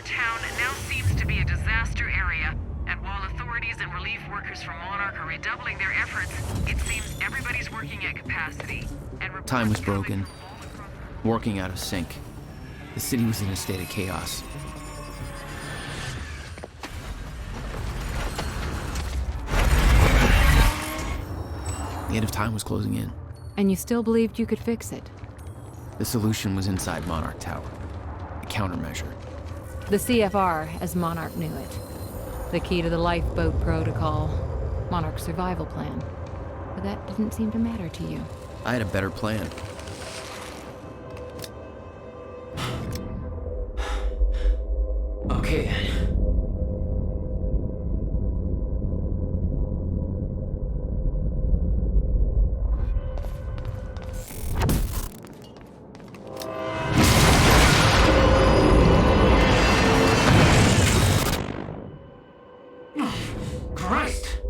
town now seems to be a disaster area, and while authorities and relief workers from Monarch are redoubling their efforts, it seems everybody's working at capacity. And time was broken, working out of sync. The city was in a state of chaos. The end of time was closing in. And you still believed you could fix it? The solution was inside Monarch Tower. A countermeasure. The CFR, as Monarch knew it. The key to the lifeboat protocol. Monarch's survival plan. But that didn't seem to matter to you. I had a better plan. Okay then. Christ!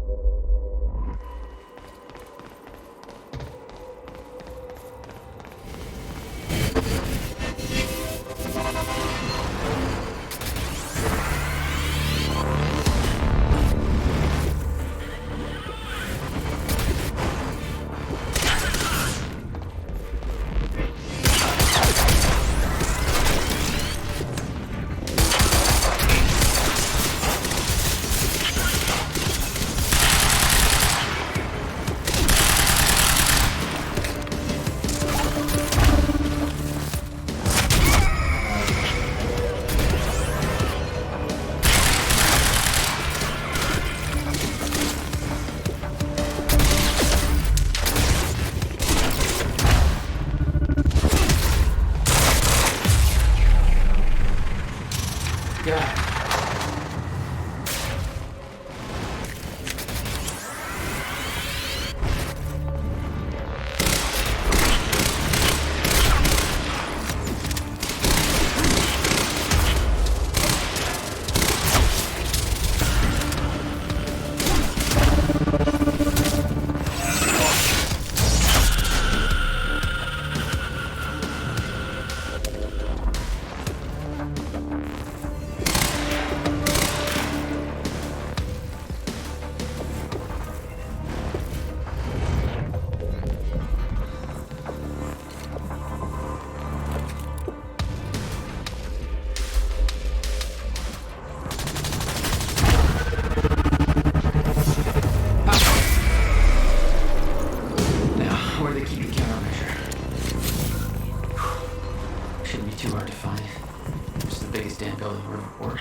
Riverport.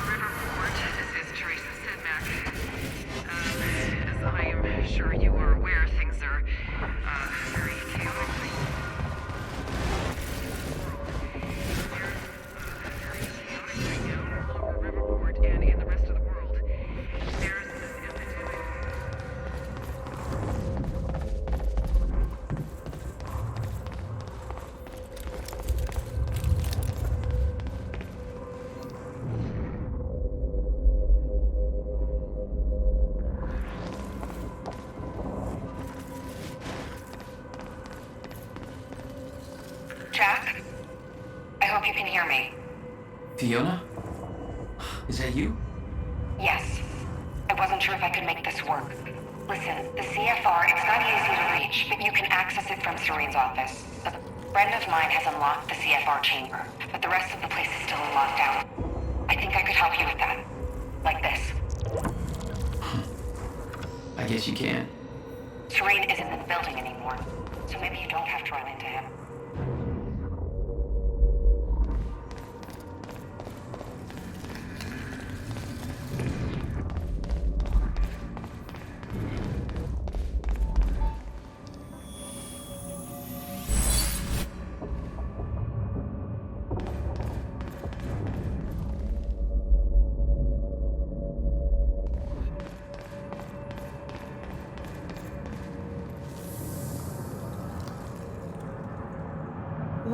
Riverport, this is Theresa Sedmak. As I am sure you are aware, things are very chaotic. Riverport and in the rest of the world. There's this epidemic. Jack? I hope you can hear me. Fiona? Is that you? Yes. I wasn't sure if I could make this work. Listen, the CFR, it's not easy to reach, but you can access it from Serene's office. A friend of mine has unlocked the CFR chamber, but the rest of the place is still in lockdown. I think I could help you with that. Like this. I guess you can. Serene isn't in the building anymore, so maybe you don't have to run into him.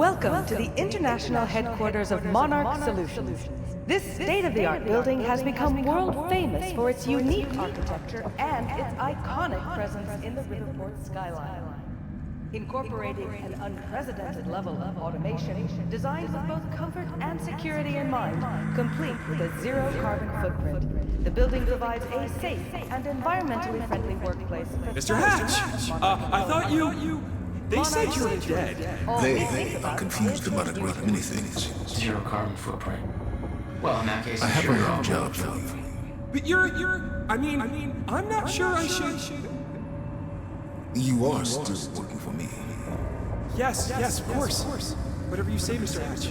Welcome to the international headquarters of Monarch Solutions. This state-of-the-art building has become world-famous for its unique architecture and its iconic presence in the Riverport skyline. Incorporating an unprecedented level of automation designed with both comfort and security in mind, complete with a zero-carbon footprint, the building provides a safe and environmentally friendly workplace. Mr. Hatch! I thought you... They said you were dead. They are confused about a great many things. Zero carbon footprint. Well, in that case, I have sure a job for you. But I mean, I'm not sure I should... You are still working for me. Yes, of course. Whatever you say, Mr. Hatch.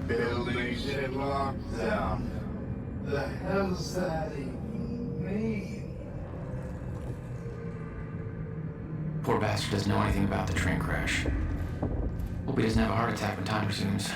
Building shit locked down. The hell's that even mean? Poor bastard doesn't know anything about the train crash. Hope he doesn't have a heart attack when time resumes.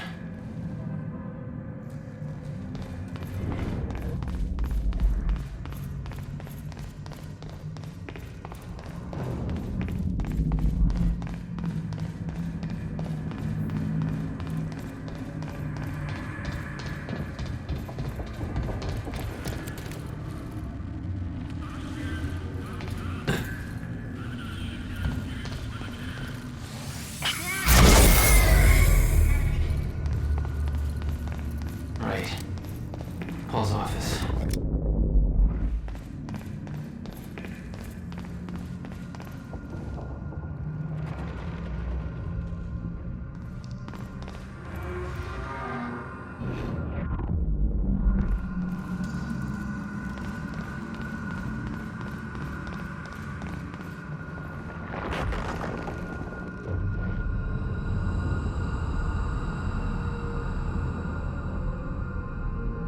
Paul's office.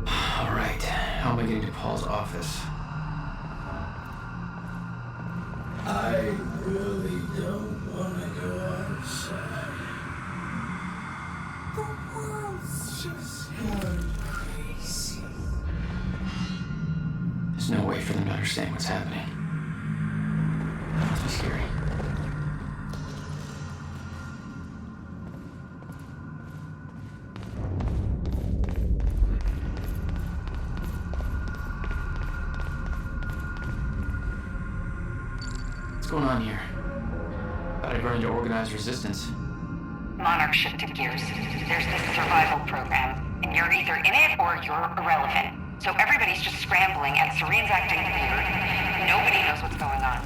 How am I getting to Paul's office? I really don't want to go outside. The world's just going crazy. There's no way for them to understand what's happening. It's too scary. What's going on here? Thought I'd run into organized resistance. Monarch shifted gears. There's this survival program, and you're either in it or you're irrelevant. So everybody's just scrambling, and Serene's acting weird. Nobody knows what's going on.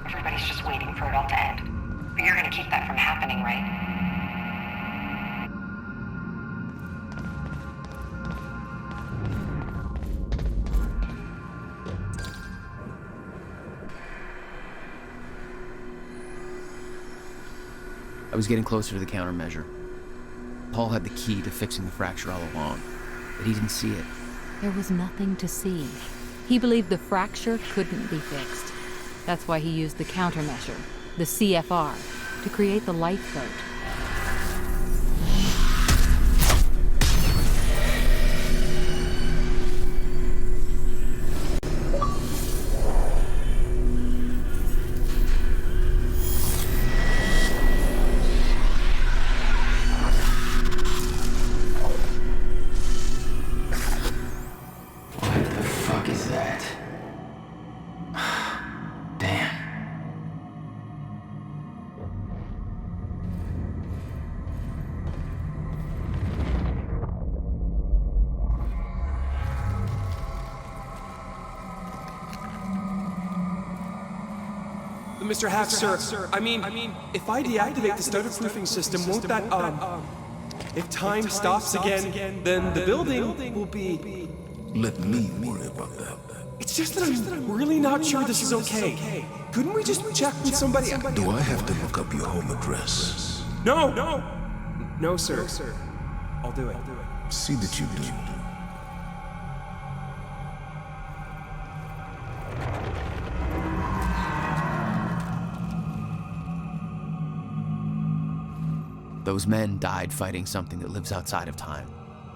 Everybody's just waiting for it all to end. But you're gonna keep that from happening, right? I was getting closer to the countermeasure. Paul had the key to fixing the fracture all along, but he didn't see it. There was nothing to see. He believed the fracture couldn't be fixed. That's why he used the countermeasure, the CFR, to create the lifeboat. Mr. Hatch, sir, I mean, if I deactivate the stutter-proofing system, won't that, if time stops again, then the building will be... Let me worry about that. It's just that I'm really not sure this is okay. Couldn't we just check with somebody? Do I have to look up your home address? No, sir. I'll do it. See that you do. Those men died fighting something that lives outside of time.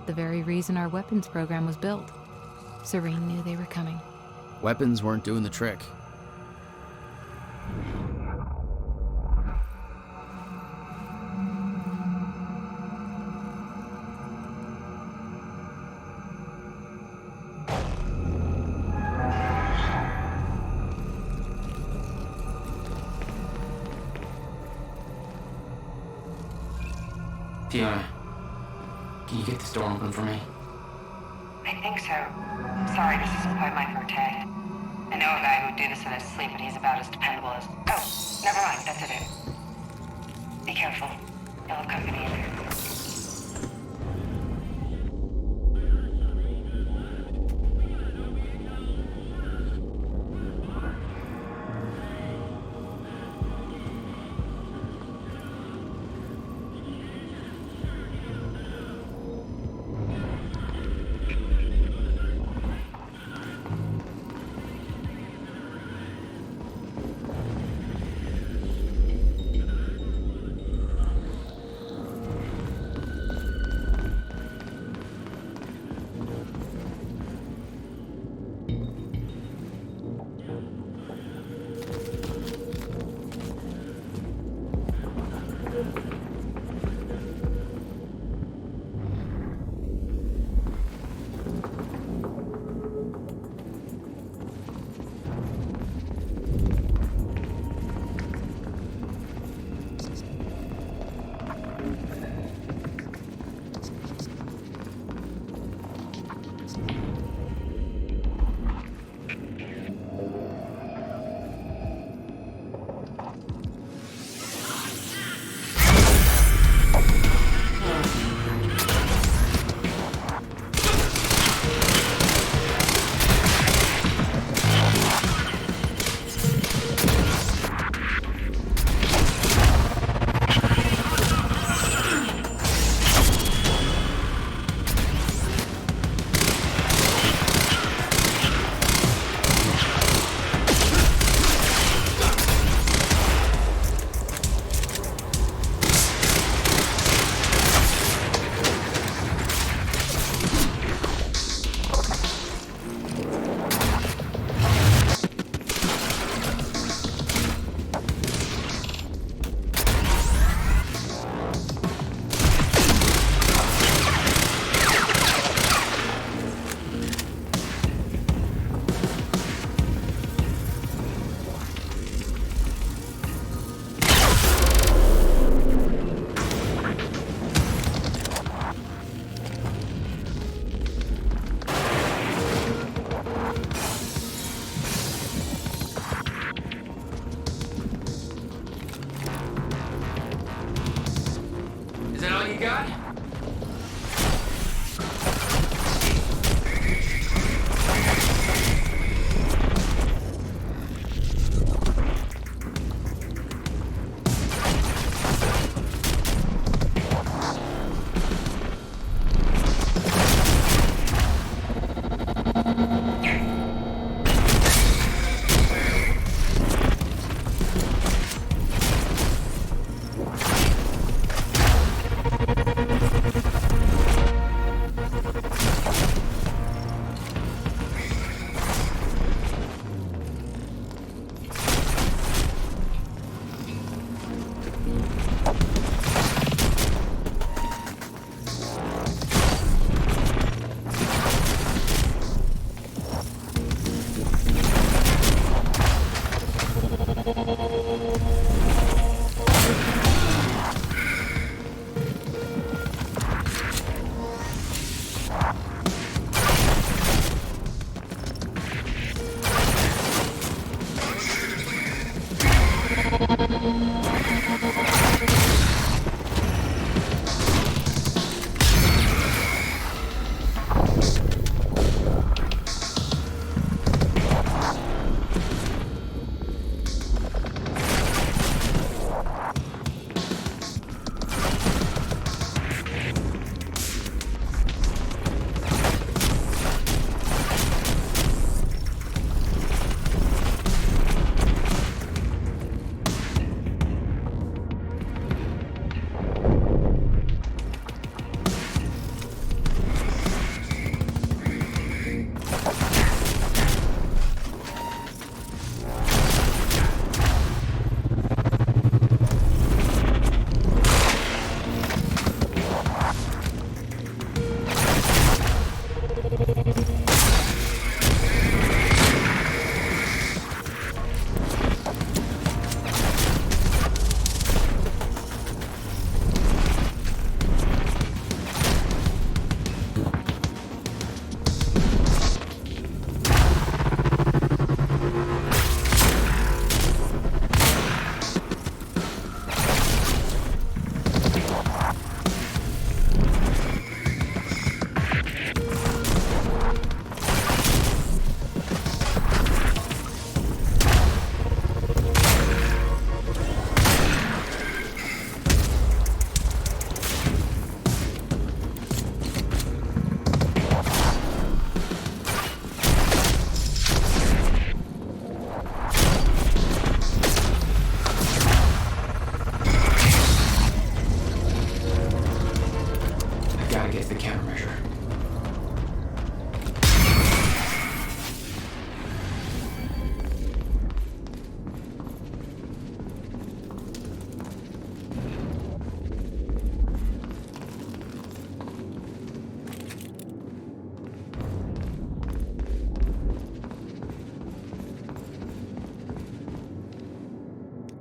The very reason our weapons program was built. Serene knew they were coming. Weapons weren't doing the trick. Fiona, can you get this door open for me? I think so. I'm sorry, this isn't quite my forte. I know a guy who would do this in his sleep, but he's about as dependable as... Oh, never mind, that's it. Be careful. You'll have company in there.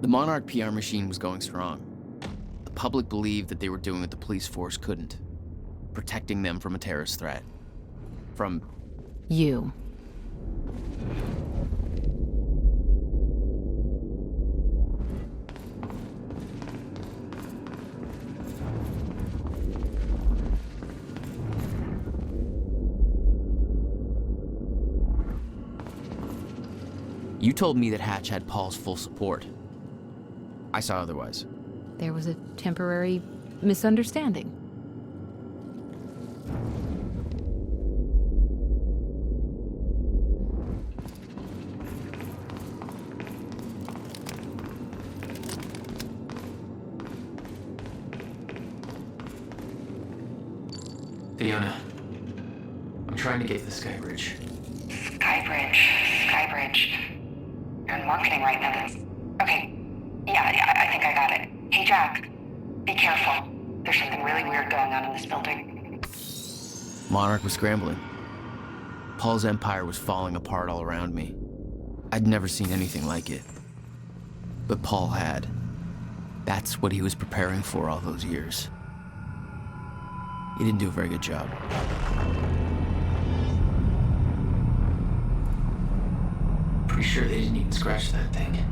The Monarch PR machine was going strong. The public believed that they were doing what the police force couldn't. Protecting them from a terrorist threat. From... You. You told me that Hatch had Paul's full support. I saw otherwise. There was a temporary misunderstanding. Fiona, I'm trying to get to the Sky Bridge. Skybridge. You're in marketing right now, that's... Okay. Yeah, I think I got it. Hey, Jack. Be careful. There's something really weird going on in this building. Monarch was scrambling. Paul's empire was falling apart all around me. I'd never seen anything like it. But Paul had. That's what he was preparing for all those years. He didn't do a very good job. Pretty sure they didn't even scratch that thing.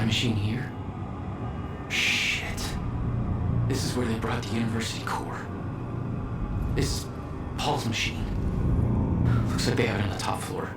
Machine here? Shit. This is where they brought the university core. This is Paul's machine. Looks like they have it on the top floor.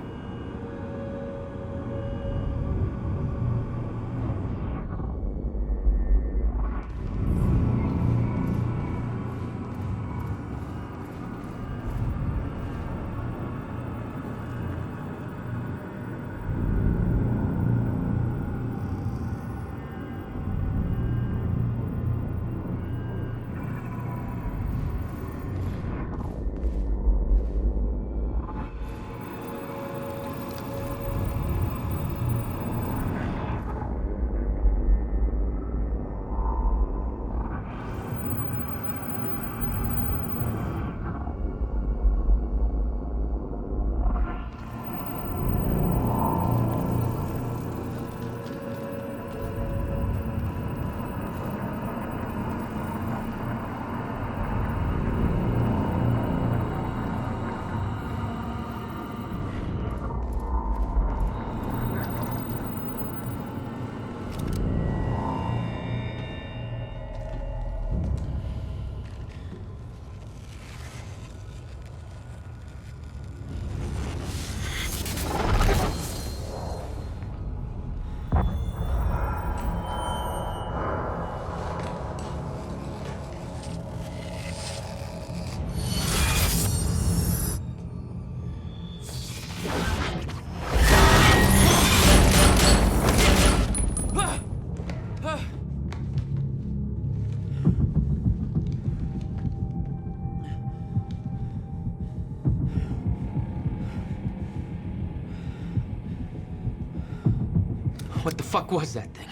What the fuck was that thing?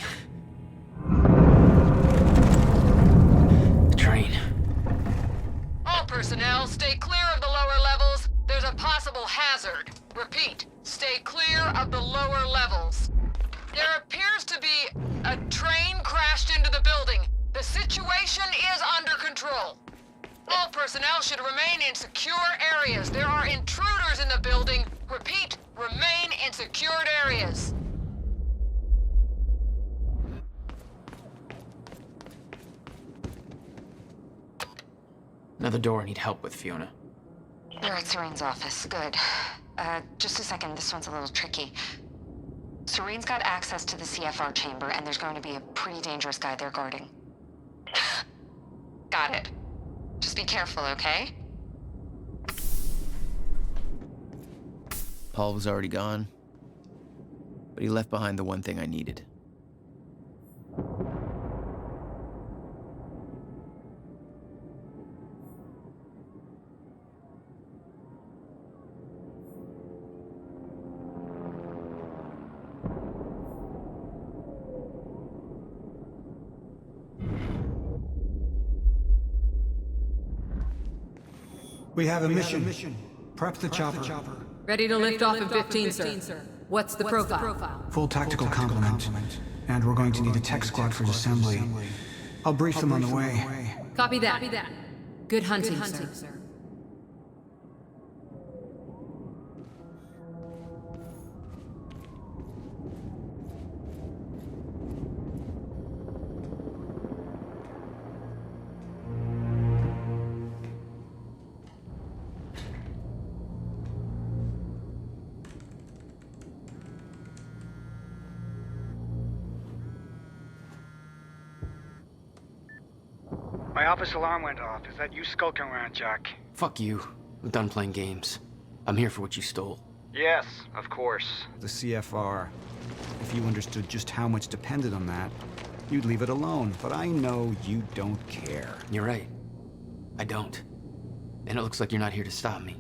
The train. All personnel, stay clear of the lower levels. There's a possible hazard. Repeat, stay clear of the lower levels. There appears to be a train crashed into the building. The situation is under control. All personnel should remain in secure areas. There are intruders in the building. Repeat, remain in secured areas. Another door I need help with, Fiona. They're at Serene's office. Good. Just a second, this one's a little tricky. Serene's got access to the CFR chamber, and there's going to be a pretty dangerous guy there guarding. Got it. Just be careful, okay? Paul was already gone, but he left behind the one thing I needed. We have a mission. Prep the chopper. Ready to lift off in 15, sir. What's the profile? Full tactical complement. And we're going to need a tech squad for assembly. I'll brief them on the way. Copy that. Good hunting, sir. My office alarm went off. Is that you skulking around, Jack? Fuck you. I'm done playing games. I'm here for what you stole. Yes, of course. The CFR. If you understood just how much depended on that, you'd leave it alone. But I know you don't care. You're right. I don't. And it looks like you're not here to stop me.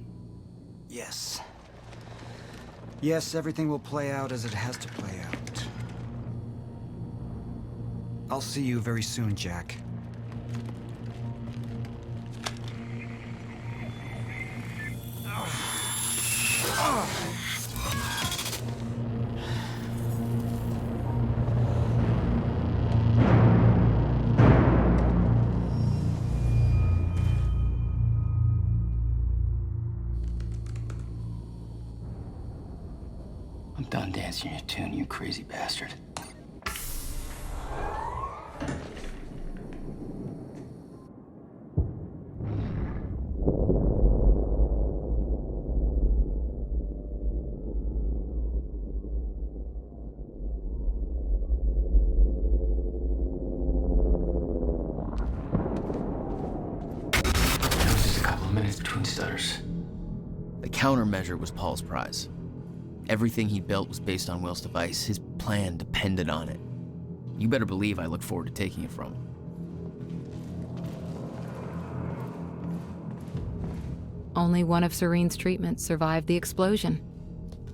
Yes. Yes, everything will play out as it has to play out. I'll see you very soon, Jack. I'm done dancing your tune, you crazy bastard. Between stutters. The countermeasure was Paul's prize. Everything he built was based on Will's device. His plan depended on it. You better believe I look forward to taking it from him. Only one of Serene's treatments survived the explosion.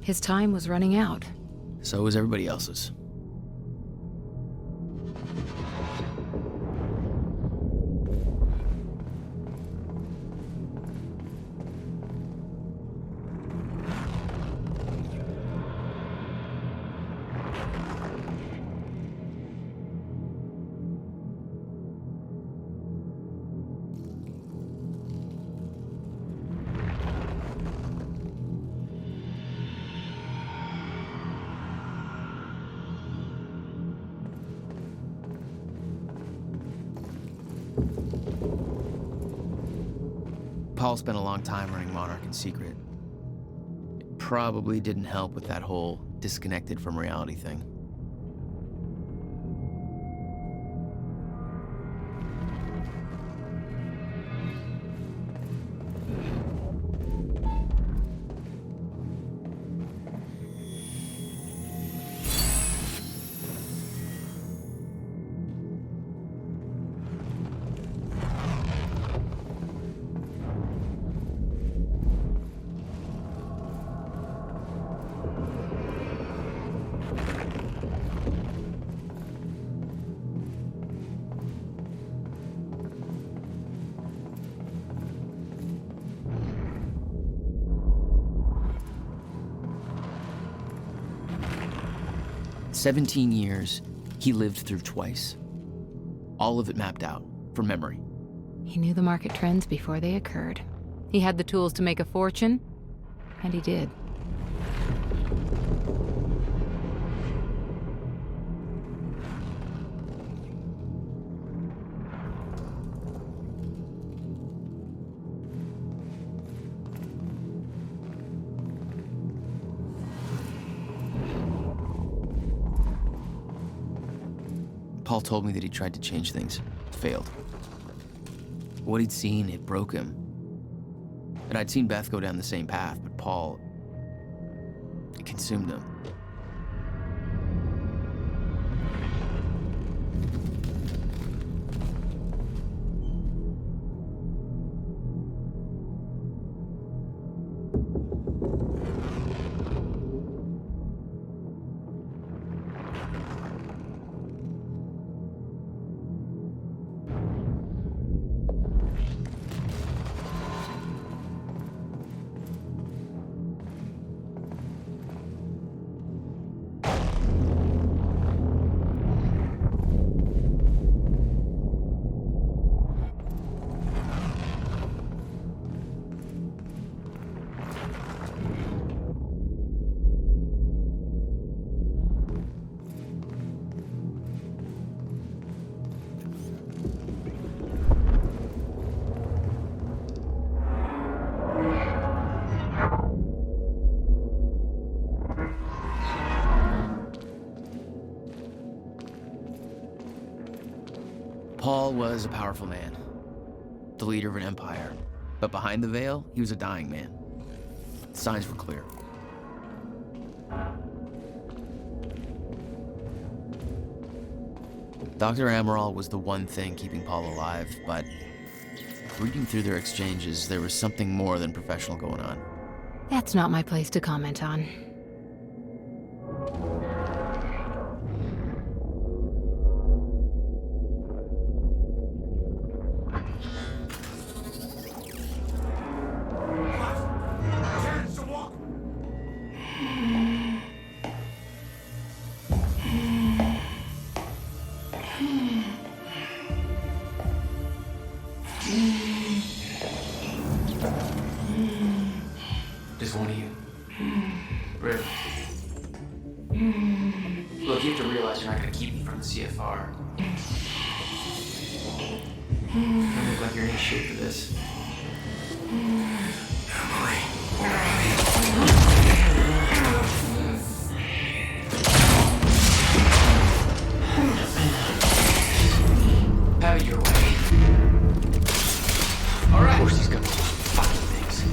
His time was running out. So was everybody else's. Paul spent a long time running Monarch in secret. It probably didn't help with that whole disconnected from reality thing. 17 years, he lived through twice. All of it mapped out, from memory. He knew the market trends before they occurred. He had the tools to make a fortune, and he did. Paul told me that he tried to change things. Failed. What he'd seen, it broke him. And I'd seen Beth go down the same path, but Paul, it consumed him. Paul was a powerful man, the leader of an empire, but behind the veil, he was a dying man. The signs were clear. Dr. Amaral was the one thing keeping Paul alive, but reading through their exchanges, there was something more than professional going on. That's not my place to comment on. Just one of you. Riv. Look, you have to realize you're not going to keep me from the CFR. You don't look like you're in any shape for this. Have it your way. All right. Of course he's got those fucking things.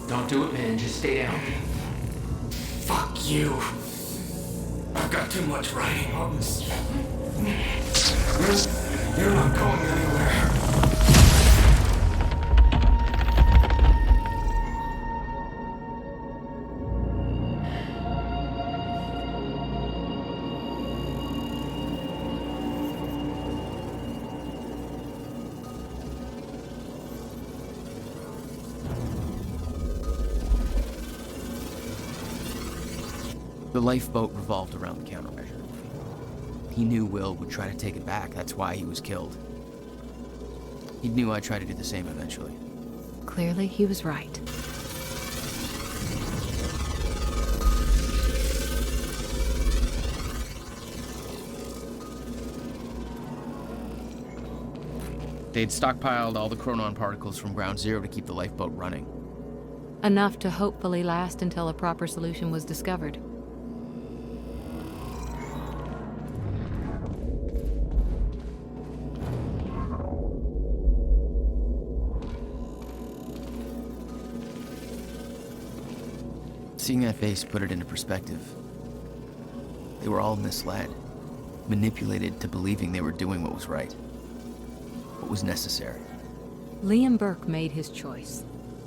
Don't do it, man. Just stay down. Fuck you. I've got too much writing on this. You're not going anywhere. The lifeboat revolved around the countermeasure. He knew Will would try to take it back, that's why he was killed. He knew I'd try to do the same eventually. Clearly, he was right. They'd stockpiled all the Chronon particles from Ground Zero to keep the lifeboat running. Enough to hopefully last until a proper solution was discovered. Seeing that face put it into perspective. They were all misled, manipulated to believing they were doing what was right, what was necessary. Liam Burke made his choice.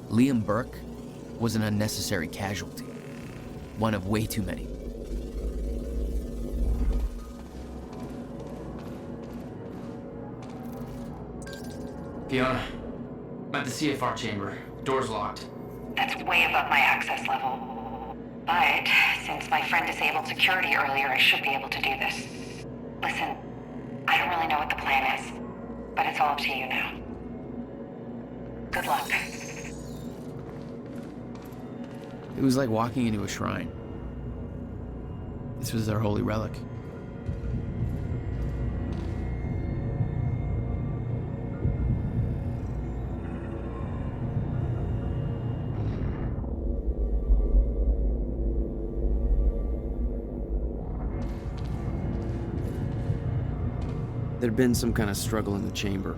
Liam Burke was an unnecessary casualty, one of way too many. Fiona, I'm at the CFR chamber. Door's locked. That's way above my access level. But since my friend disabled security earlier, I should be able to do this. Listen, I don't really know what the plan is, but it's all up to you now. Good luck. It was like walking into a shrine. This was their holy relic. There'd been some kind of struggle in the chamber.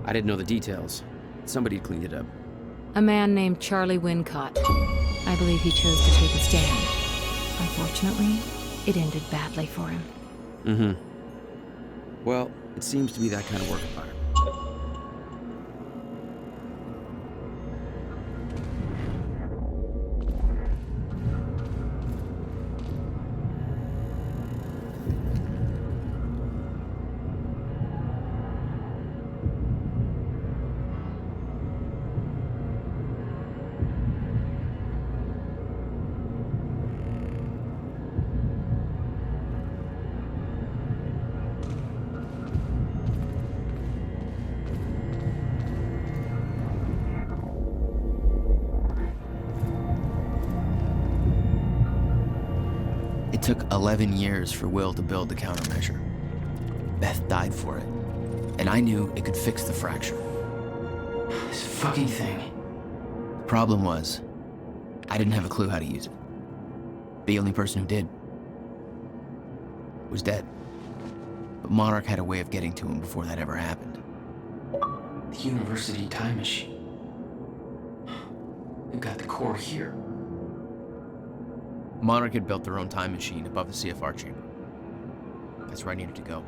I didn't know the details. Somebody cleaned it up. A man named Charlie Wincott. I believe he chose to take a stand. Unfortunately, it ended badly for him. Mm-hmm. Well, it seems to be that kind of work environment. It took 11 years for Will to build the countermeasure. Beth died for it, and I knew it could fix the fracture. This fucking thing. The problem was, I didn't have a clue how to use it. The only person who did was dead. But Monarch had a way of getting to him before that ever happened. The university time machine. They've got the core here. Monarch had built their own time machine above the CFR chamber. That's where I needed to go.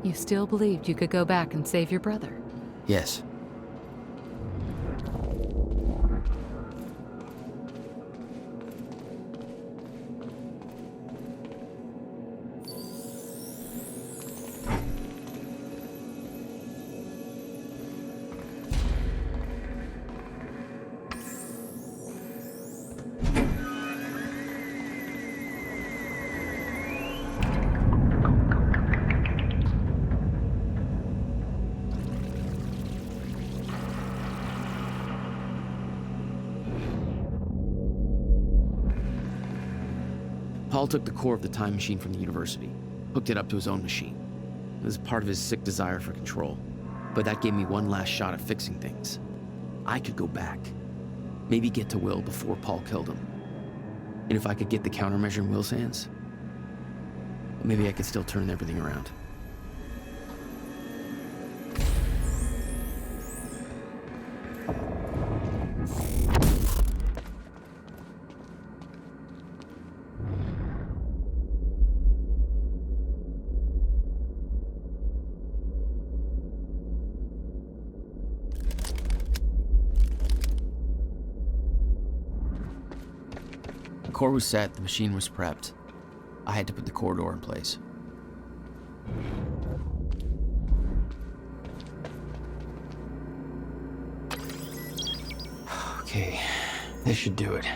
You still believed you could go back and save your brother? Yes. Paul took the core of the time machine from the university, hooked it up to his own machine. It was part of his sick desire for control, but that gave me one last shot at fixing things. I could go back, maybe get to Will before Paul killed him. And if I could get the countermeasure in Will's hands, maybe I could still turn everything around. The core was set, the machine was prepped. I had to put the core door in place. Okay, this should do it.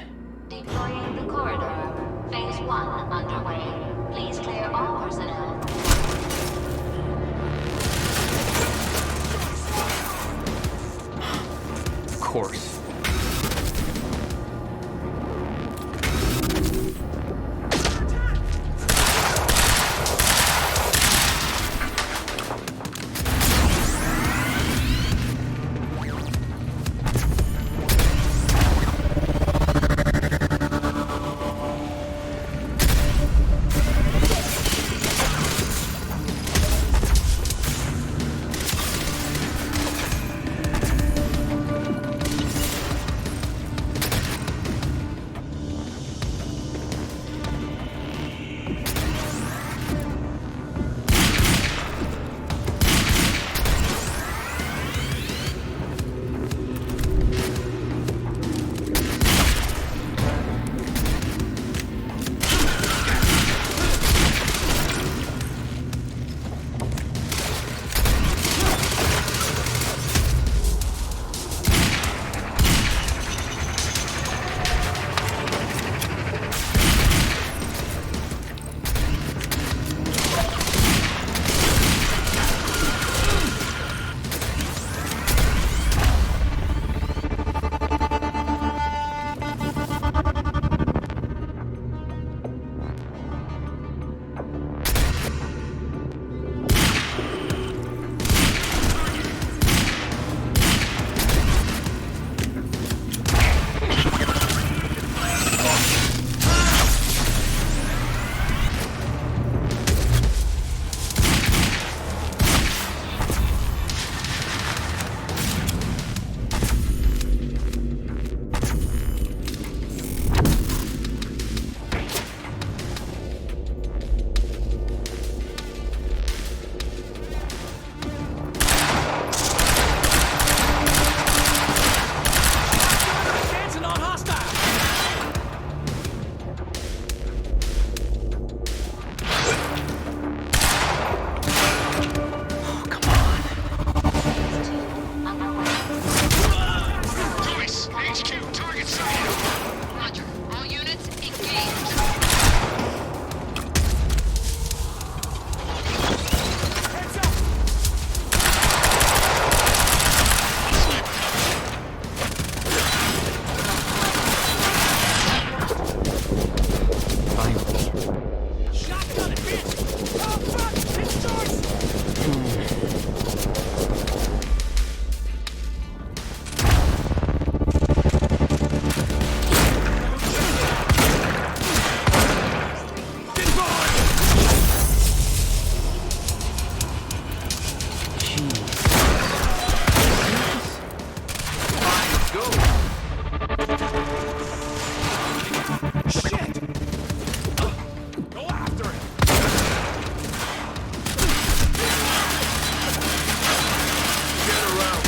Deploying the corridor. Phase 1 underway. Please clear all personnel. Of course. go. Shit! Go after it! Get around.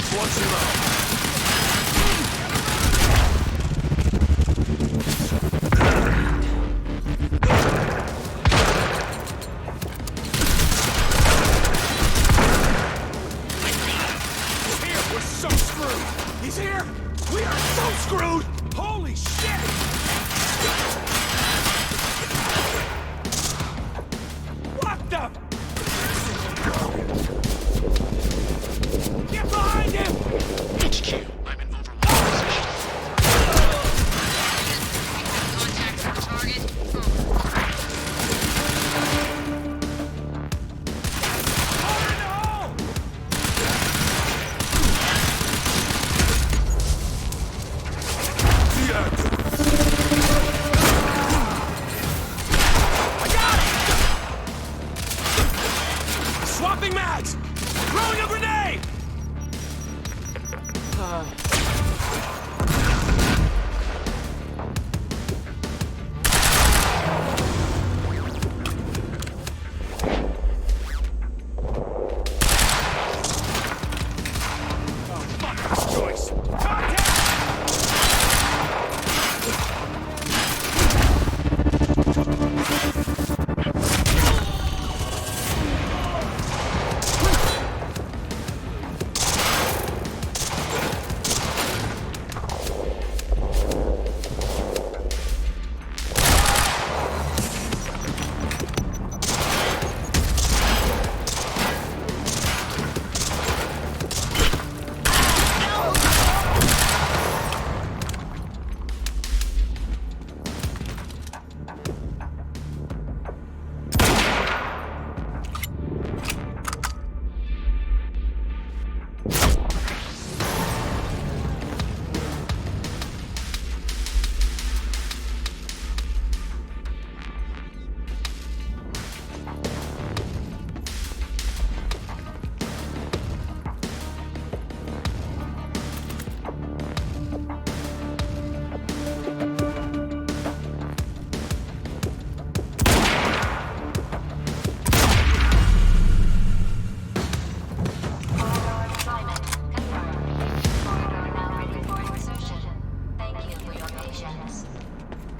Flush him out. He's here! We are so screwed! Holy shit! What the? Get behind him! HQ, I'm in overwatch position. Contact for target. Fire in the hole! I got it! Swapping mags! Throwing a grenade! Oh, fuck, Joyce! Contact!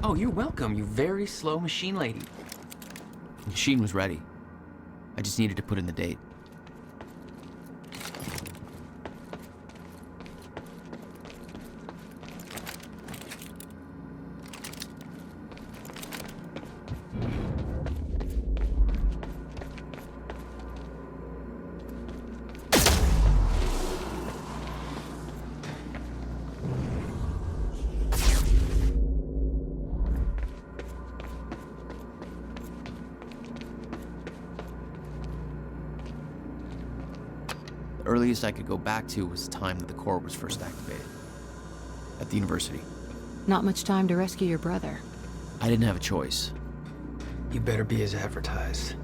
Oh, you're welcome, you very slow machine lady. The machine was ready. I just needed to put in the date. The earliest I could go back to was the time that the core was first activated. At the university. Not much time to rescue your brother. I didn't have a choice. You better be as advertised.